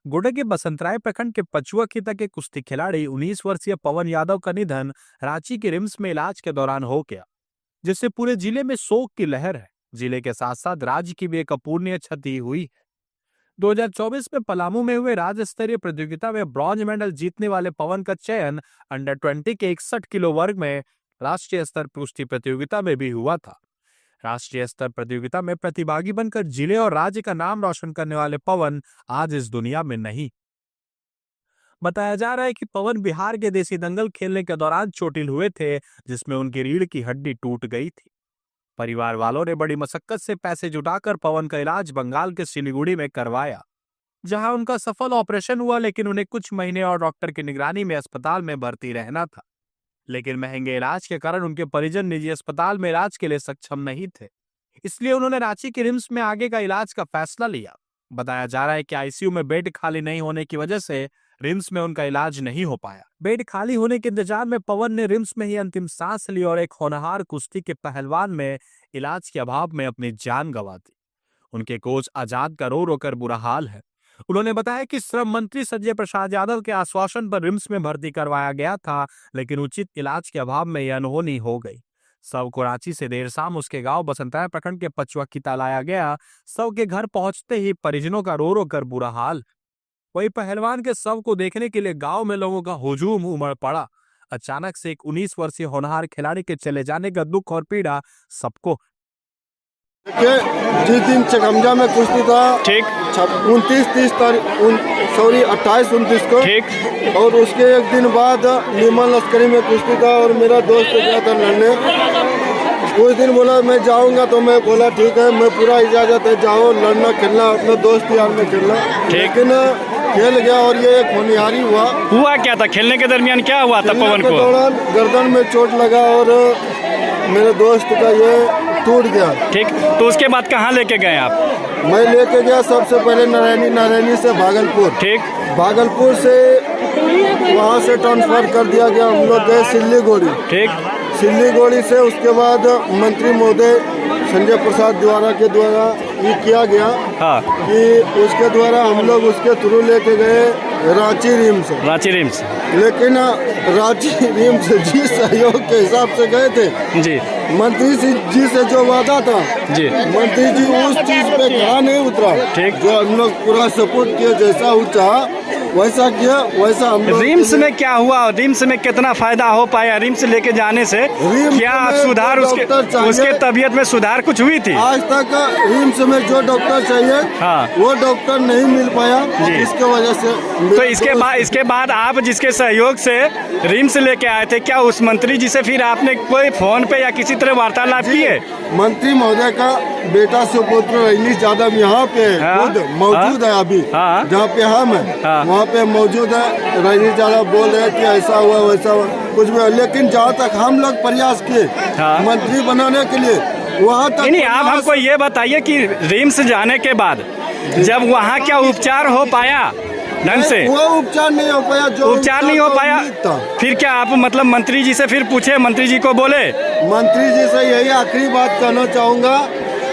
गोड्डा के बसंतराय प्रखंड के पचुआ खिता के कुश्ती खिलाड़ी 19 वर्षीय पवन यादव का निधन रांची के रिम्स में इलाज के दौरान हो गया, जिससे पूरे जिले में शोक की लहर है। जिले के साथ साथ राज्य की भी एक अपूरणीय क्षति हुई है। 2024 में पलामू में हुए राज्य स्तरीय प्रतियोगिता में ब्रॉन्ज मेडल जीतने वाले पवन का चयन अंडर 20 के 61 किलो वर्ग में राष्ट्रीय स्तर कुश्ती प्रतियोगिता में भी हुआ था। राष्ट्रीय स्तर प्रतियोगिता में प्रतिभागी बनकर जिले और राज्य का नाम रोशन करने वाले पवन आज इस दुनिया में नहीं। बताया जा रहा है कि पवन बिहार के देसी दंगल खेलने के दौरान चोटिल हुए थे, जिसमें उनकी रीढ़ की हड्डी टूट गई थी। परिवार वालों ने बड़ी मशक्कत से पैसे जुटाकर पवन का इलाज बंगाल के सिलीगुड़ी में करवाया, जहां उनका सफल ऑपरेशन हुआ, लेकिन उन्हें कुछ महीने और डॉक्टर की निगरानी में अस्पताल में भर्ती रहना था। लेकिन महंगे इलाज के कारण उनके परिजन निजी अस्पताल में इलाज के लिए सक्षम नहीं थे, इसलिए उन्होंने रांची के रिम्स में आगे का इलाज का फैसला लिया। बताया जा रहा है कि आईसीयू में बेड खाली नहीं होने की वजह से रिम्स में उनका इलाज नहीं हो पाया। बेड खाली होने के इंतजार में पवन ने रिम्स में ही अंतिम सांस ली और एक होनहार कुश्ती के पहलवान में इलाज के अभाव में अपनी जान गंवा दी। उनके कोच आजाद का रो रोकर बुरा हाल है। उन्होंने बताया कि श्रम मंत्री संजय प्रसाद यादव के आश्वासन पर रिम्स में भर्ती करवाया गया था, लेकिन उचित इलाज के अभाव में यह अनहोनी हो गई। शव को रांची से देर शाम उसके गांव बसंतराय प्रखंड के पचुआ खिता लाया गया। शव के घर पहुंचते ही परिजनों का रो रो कर बुरा हाल। वही पहलवान के शव को देखने के लिए गांव में लोगों का हुजूम उमड़ पड़ा। अचानक से एक 19 वर्षीय होनहार खिलाड़ी के चले जाने का दुख और पीड़ा सबको। जिस दिन चकमजा में कुश्ती था, ठीक 28-29 को, ठीक, और उसके एक दिन बाद नीमन लश्करी में कुश्ती था और मेरा दोस्त गया था लड़ने। उस दिन बोला मैं जाऊंगा, तो मैं बोला ठीक है, मैं पूरा इजाजत है, जाओ लड़ना खेलना, अपने दोस्त यार में खेलना। लेकिन खेल गया और ये एक होनहारी हुआ क्या था? खेलने के दरमियान क्या हुआ था पवन को? दौरान गर्दन में चोट लगा और मेरे दोस्त का ये टूट गया। ठीक, तो उसके बाद कहाँ लेके गए आप? मैं लेके गया सबसे पहले नारायणी से भागलपुर। ठीक, भागलपुर से वहाँ से ट्रांसफर कर दिया गया, हम लोग गए सिलीगुड़ी। ठीक, सिलीगुड़ी से उसके बाद मंत्री महोदय संजय प्रसाद के द्वारा ये किया गया। हाँ, कि उसके द्वारा हम लोग उसके थ्रू लेके गए रांची रिम्स। लेकिन रांची रिम्स जी सहयोग के हिसाब से गए थे जी। मंत्री जी से जो वादा था जी, मंत्री जी उस चीज पे खड़ा नहीं उतरा। ठीक, जो हम लोग पूरा सपोर्ट किया, जैसा वो चाहा वैसा किया, वैसा हम लोग। रिम्स में क्या हुआ? रिम्स में कितना फायदा हो पाया? रिम्स लेके जाने से क्या सुधार, उसके तबीयत में सुधार कुछ हुई थी? आज तक रिम्स में जो डॉक्टर चाहिए, हाँ, वो डॉक्टर नहीं मिल पाया, इसके वजह से। तो इसके बाद आप जिसके सहयोग से रिम्स लेके आए थे, क्या उस मंत्री जी से फिर आपने कोई फोन पे या किसी तरह वार्तालाप किए? मंत्री महोदय का बेटा सुपुत्र रजनीश यादव यहाँ पे मौजूद है अभी, जहाँ पे हम है वहाँ पे मौजूद है। रजनीश यादव बोल रहे हैं कि ऐसा हुआ वैसा हुआ, कुछ भी, लेकिन जहाँ तक हम लोग प्रयास किए मंत्री बनाने के लिए, वहाँ तक नहीं। आप हमको ये बताइए कि रिम्स जाने के बाद जब वहाँ क्या उपचार हो पाया ढंग से? वो उपचार नहीं हो पाया, जो उपचार नहीं हो पाया, फिर क्या आप मतलब मंत्री जी से फिर पूछे? मंत्री जी को बोले? मंत्री जी से यही आखिरी बात कहना चाहूँगा।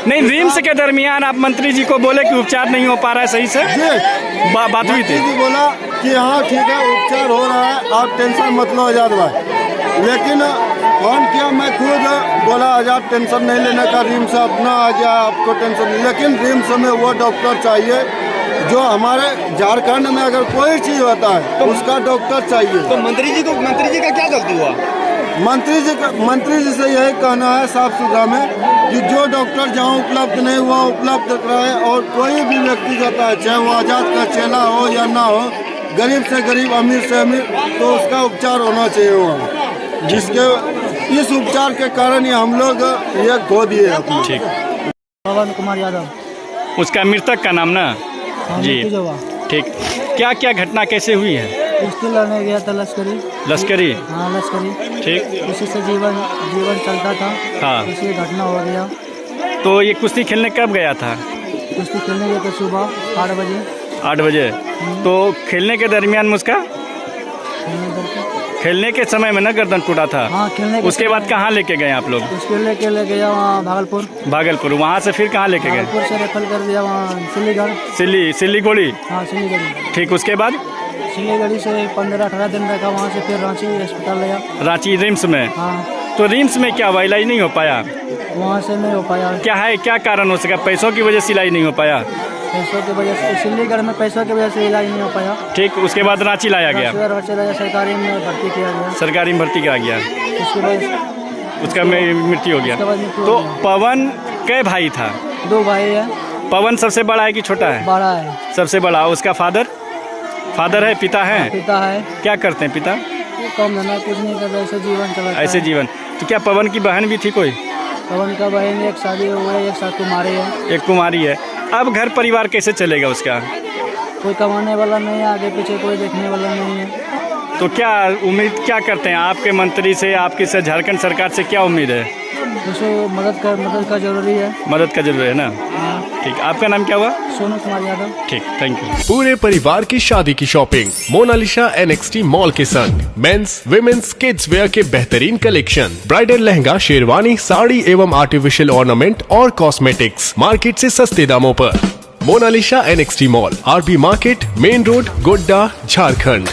नहीं, रिम्स के दरमियान आप मंत्री जी को बोले कि उपचार नहीं हो पा रहा है सही से? बात हुई थी? बोला कि हाँ ठीक है, उपचार हो रहा है, आप टेंशन मत लो आजाद भाई। लेकिन फोन किया, मैं खुद बोला आजाद टेंशन नहीं लेने का, रिम्स अपना आ गया, आपको टेंशन नहीं। लेकिन रिम्स में वो डॉक्टर चाहिए जो हमारे झारखंड में अगर कोई चीज होता है तो उसका डॉक्टर चाहिए। तो मंत्री जी का क्या गलती हुआ? मंत्री जी से यही कहना है साफ सुथरा में कि जो डॉक्टर जहाँ उपलब्ध नहीं हुआ उपलब्ध कराए, और कोई भी व्यक्ति जाता है, चाहे वो आजाद का चेला हो या ना हो, गरीब से गरीब, अमीर से अमीर, तो उसका उपचार होना चाहिए वहाँ, जिसके इस उपचार के कारण ही हम लोग ये खो दिए। ठीक, पवन कुमार यादव उसका मृतक का नाम ना जी। ठीक, क्या क्या घटना कैसे हुई है? कुश्ती लड़ने गया था लश्करी। हाँ, लश्करी। ठीक, उसी से जीवन चलता था। हाँ, इसी घटना हो गया। तो ये कुश्ती खेलने कब गया था? कुश्ती खेलने गया था सुबह 8 बजे। 8 बजे। तो खेलने के दरमियान उसका खेलने करके। खेलने के समय में न गर्दन टूटा था। हाँ खेलने के उसके बाद समय- कहाँ लेके गए आप लोग? उसके लेके ले गया वहाँ भागलपुर। भागलपुर। वहाँ से फिर कहाँ लेके गए? भागलपुर से रेफर कर दिया वहाँ सिल्लीगढ़। सिल्लीगुड़ी। हाँ सिल्लीगढ़ी। ठीक, उसके बाद सिल्लीगढ़ी से 15-18 दिन रखा, वहाँ से फिर रांची अस्पताल लिया। रांची रिम्स में। हाँ तो रिम्स में क्या हुआ, इलाज नहीं हो पाया? वहाँ से नहीं हो पाया। क्या है, क्या कारण हो सका? पैसों की वजह से इलाज नहीं हो पाया? पैसों की वजह से, सिल्लीगढ़ में पैसों की वजह से इलाज नहीं हो पाया। ठीक, उसके बाद रांची लाया गया। रांची लाया, सरकारी में भर्ती किया गया। सरकारी में भर्ती करा गया, उसके बाद उसका मृत्यु हो गया। उसके बाद मृत्यु तो हो गया। पवन कै भाई था? 2 भाई है। पवन सबसे बड़ा है कि छोटा है? बड़ा है। सबसे बड़ा। उसका फादर है, पिता है? पिता है। क्या करते हैं पिता? ये कम धंधा कुछ नहीं करता, ऐसे जीवन चलाता ऐसे है। जीवन। तो क्या पवन की बहन भी थी कोई? पवन का बहन एक शादी हो गई, एक साथ कुमारी है। एक कुमारी है। अब घर परिवार कैसे चलेगा उसका? कोई कमाने वाला नहीं है, आगे पीछे कोई देखने वाला नहीं है। तो क्या उम्मीद क्या करते हैं आपके मंत्री से, आपकी से झारखंड सरकार से क्या उम्मीद है? उसको मदद का जरूरी है। मदद का जरूर है ना? हाँ। ठीक, आपका नाम क्या हुआ? सोनू कुमार यादव। ठीक, थैंक यू। पूरे परिवार की शादी की शॉपिंग मोनालिसा NXT मॉल के संग मेंस, विमेंस, किड्स वेयर के बेहतरीन कलेक्शन, ब्राइडल लहंगा, शेरवानी, साड़ी एवं आर्टिफिशियल ऑर्नामेंट और कॉस्मेटिक्स मार्केट से सस्ते दामों पर। Monalisa NXT mall, RB market, main road, Godda, Jharkhand.